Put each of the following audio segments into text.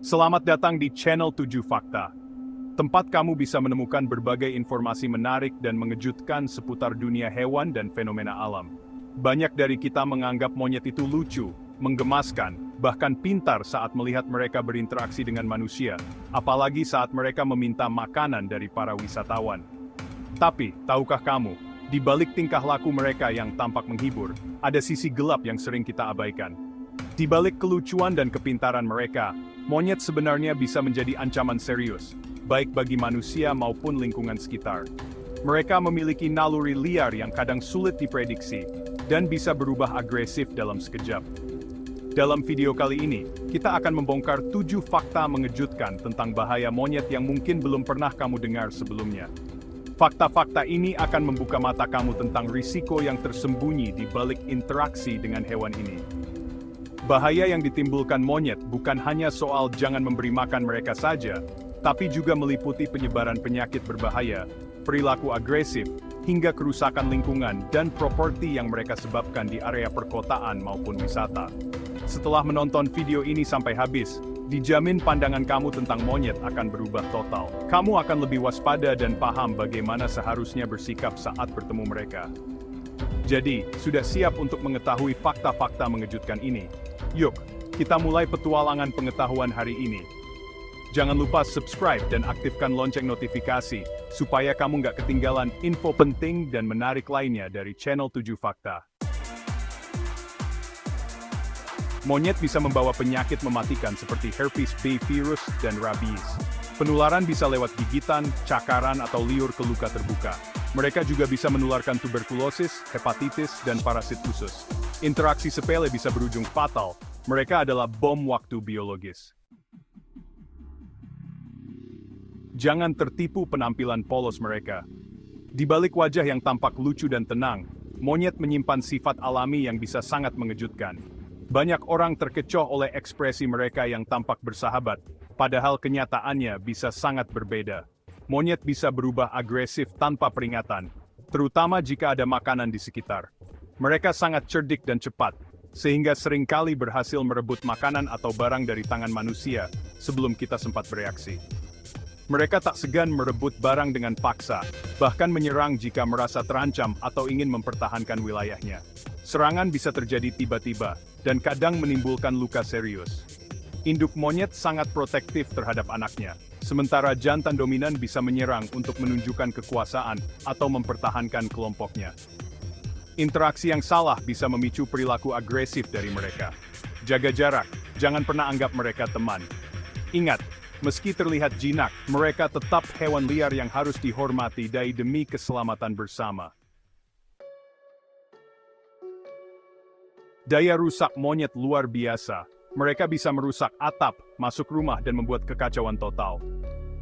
Selamat datang di channel 7 Fakta. Tempat kamu bisa menemukan berbagai informasi menarik dan mengejutkan seputar dunia hewan dan fenomena alam. Banyak dari kita menganggap monyet itu lucu, menggemaskan, bahkan pintar saat melihat mereka berinteraksi dengan manusia, apalagi saat mereka meminta makanan dari para wisatawan. Tapi, tahukah kamu, di balik tingkah laku mereka yang tampak menghibur, ada sisi gelap yang sering kita abaikan. Di balik kelucuan dan kepintaran mereka, monyet sebenarnya bisa menjadi ancaman serius, baik bagi manusia maupun lingkungan sekitar. Mereka memiliki naluri liar yang kadang sulit diprediksi, dan bisa berubah agresif dalam sekejap. Dalam video kali ini, kita akan membongkar 7 fakta mengejutkan tentang bahaya monyet yang mungkin belum pernah kamu dengar sebelumnya. Fakta-fakta ini akan membuka mata kamu tentang risiko yang tersembunyi di balik interaksi dengan hewan ini. Bahaya yang ditimbulkan monyet bukan hanya soal jangan memberi makan mereka saja, tapi juga meliputi penyebaran penyakit berbahaya, perilaku agresif, hingga kerusakan lingkungan dan properti yang mereka sebabkan di area perkotaan maupun wisata. Setelah menonton video ini sampai habis, dijamin pandangan kamu tentang monyet akan berubah total. Kamu akan lebih waspada dan paham bagaimana seharusnya bersikap saat bertemu mereka. Jadi, sudah siap untuk mengetahui fakta-fakta mengejutkan ini? Yuk, kita mulai petualangan pengetahuan hari ini. Jangan lupa subscribe dan aktifkan lonceng notifikasi, supaya kamu nggak ketinggalan info penting dan menarik lainnya dari channel 7 Fakta. Monyet bisa membawa penyakit mematikan seperti herpes B virus dan rabies. Penularan bisa lewat gigitan, cakaran, atau liur ke luka terbuka. Mereka juga bisa menularkan tuberkulosis, hepatitis, dan parasit usus. Interaksi sepele bisa berujung fatal. Mereka adalah bom waktu biologis. Jangan tertipu penampilan polos mereka. Di balik wajah yang tampak lucu dan tenang, monyet menyimpan sifat alami yang bisa sangat mengejutkan. Banyak orang terkecoh oleh ekspresi mereka yang tampak bersahabat, padahal kenyataannya bisa sangat berbeda. Monyet bisa berubah agresif tanpa peringatan, terutama jika ada makanan di sekitar. Mereka sangat cerdik dan cepat, sehingga seringkali berhasil merebut makanan atau barang dari tangan manusia sebelum kita sempat bereaksi. Mereka tak segan merebut barang dengan paksa, bahkan menyerang jika merasa terancam atau ingin mempertahankan wilayahnya. Serangan bisa terjadi tiba-tiba, dan kadang menimbulkan luka serius. Induk monyet sangat protektif terhadap anaknya, sementara jantan dominan bisa menyerang untuk menunjukkan kekuasaan atau mempertahankan kelompoknya. Interaksi yang salah bisa memicu perilaku agresif dari mereka. Jaga jarak, jangan pernah anggap mereka teman. Ingat, meski terlihat jinak, mereka tetap hewan liar yang harus dihormati demi keselamatan bersama. Daya rusak monyet luar biasa. Mereka bisa merusak atap, masuk rumah, dan membuat kekacauan total.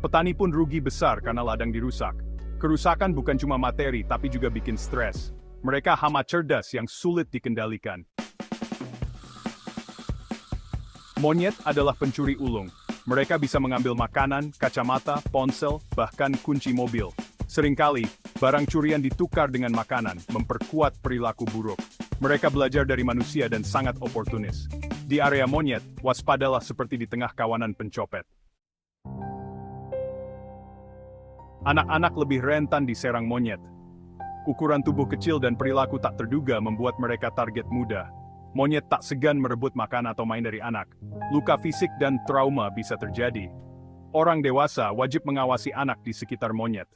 Petani pun rugi besar karena ladang dirusak. Kerusakan bukan cuma materi, tapi juga bikin stres. Mereka hama cerdas yang sulit dikendalikan. Monyet adalah pencuri ulung. Mereka bisa mengambil makanan, kacamata, ponsel, bahkan kunci mobil. Seringkali, barang curian ditukar dengan makanan, memperkuat perilaku buruk. Mereka belajar dari manusia dan sangat oportunis. Di area monyet, waspadalah seperti di tengah kawanan pencopet. Anak-anak lebih rentan diserang monyet. Ukuran tubuh kecil dan perilaku tak terduga membuat mereka target mudah. Monyet tak segan merebut makan atau main dari anak. Luka fisik dan trauma bisa terjadi. Orang dewasa wajib mengawasi anak di sekitar monyet.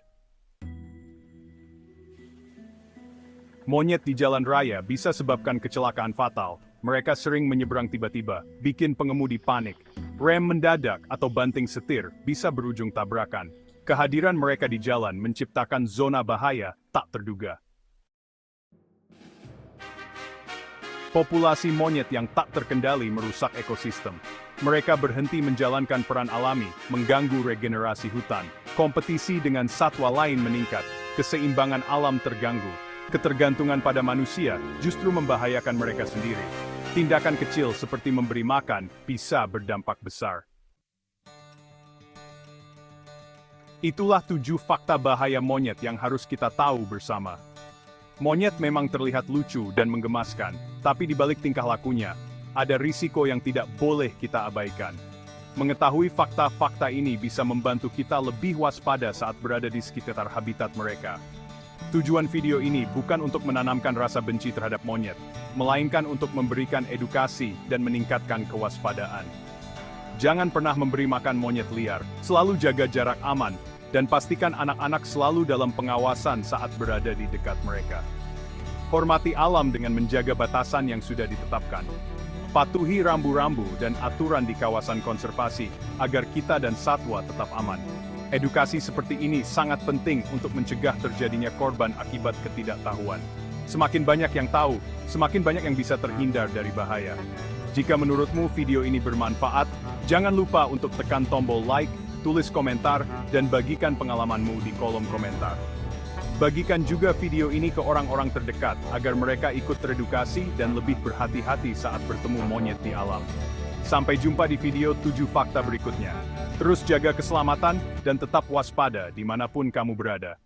Monyet di jalan raya bisa sebabkan kecelakaan fatal. Mereka sering menyeberang tiba-tiba, bikin pengemudi panik. Rem mendadak atau banting setir bisa berujung tabrakan. Kehadiran mereka di jalan menciptakan zona bahaya tak terduga. Populasi monyet yang tak terkendali merusak ekosistem. Mereka berhenti menjalankan peran alami, mengganggu regenerasi hutan. Kompetisi dengan satwa lain meningkat, keseimbangan alam terganggu. Ketergantungan pada manusia justru membahayakan mereka sendiri. Tindakan kecil seperti memberi makan bisa berdampak besar. Itulah 7 fakta bahaya monyet yang harus kita tahu bersama. Monyet memang terlihat lucu dan menggemaskan, tapi di balik tingkah lakunya, ada risiko yang tidak boleh kita abaikan. Mengetahui fakta-fakta ini bisa membantu kita lebih waspada saat berada di sekitar habitat mereka. Tujuan video ini bukan untuk menanamkan rasa benci terhadap monyet, melainkan untuk memberikan edukasi dan meningkatkan kewaspadaan. Jangan pernah memberi makan monyet liar, selalu jaga jarak aman, dan pastikan anak-anak selalu dalam pengawasan saat berada di dekat mereka. Hormati alam dengan menjaga batasan yang sudah ditetapkan. Patuhi rambu-rambu dan aturan di kawasan konservasi, agar kita dan satwa tetap aman. Edukasi seperti ini sangat penting untuk mencegah terjadinya korban akibat ketidaktahuan. Semakin banyak yang tahu, semakin banyak yang bisa terhindar dari bahaya. Jika menurutmu video ini bermanfaat, jangan lupa untuk tekan tombol like, tulis komentar, dan bagikan pengalamanmu di kolom komentar. Bagikan juga video ini ke orang-orang terdekat, agar mereka ikut teredukasi dan lebih berhati-hati saat bertemu monyet di alam. Sampai jumpa di video 7 fakta berikutnya. Terus jaga keselamatan, dan tetap waspada dimanapun kamu berada.